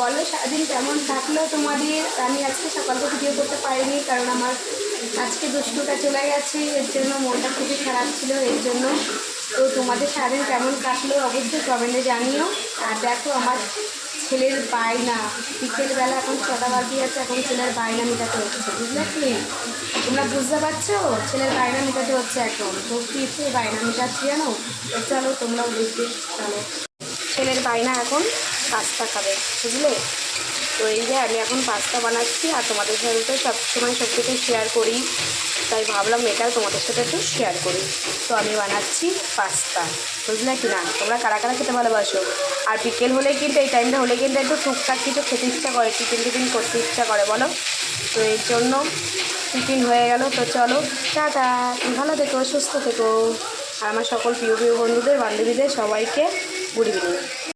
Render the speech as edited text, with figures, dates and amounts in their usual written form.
বলো সারাদিন কেমন কাটলো তোমাদের? আমি আজকে সকালকে ভিডিও করতে পারিনি, কারণ আমার আজকে দুষ্টুটা চলে গেছে, এর জন্য মনটা খুবই খারাপ ছিল এর জন্য। তো তোমাদের সারাদিন কেমন কাটলো অবশ্যই কমেন্টে জানিও। আর দেখো আমার ছেলের বায়না, বিকেলবেলা এখন 6টা বাজে আছে, এখন ছেলের বায়না মেটাতে হচ্ছে, বুঝলে কি? তোমরা বুঝতে পারছো? ছেলের বায়না মেটাতে হচ্ছে এখন। তো কি বায়না মেটাচ্ছি জানো? তো চলো তোমরাও দেখবে। চলো, ছেলের বায়না এখন পাস্তা খাবে, বুঝলে? তো এই যে আমি এখন পাস্তা বানাচ্ছি, আর তোমাদের সাথে তো সবসময় সব কিছু শেয়ার করি, তাই ভাবলাম এটা তোমাদের সাথে একটু শেয়ার করি। তো আমি বানাচ্ছি পাস্তা, বুঝলে কি না? তোমরা কারা কারা খেতে ভালোবাসো? আর বিকেল হলে কিন্তু এই টাইমটা হলে কিন্তু একটু টুকটাক কিছু খেতে ইচ্ছা করে, টিফিন করতে ইচ্ছা করে, বলো? তো এর জন্য টিফিন হয়ে গেল। তো চলো, টাটা, ভালো থেকো, সুস্থ থেকো। আর আমার সকল প্রিয় প্রিয় বন্ধুদের, বান্ধবীদের সবাইকে গুড ইভিনিং।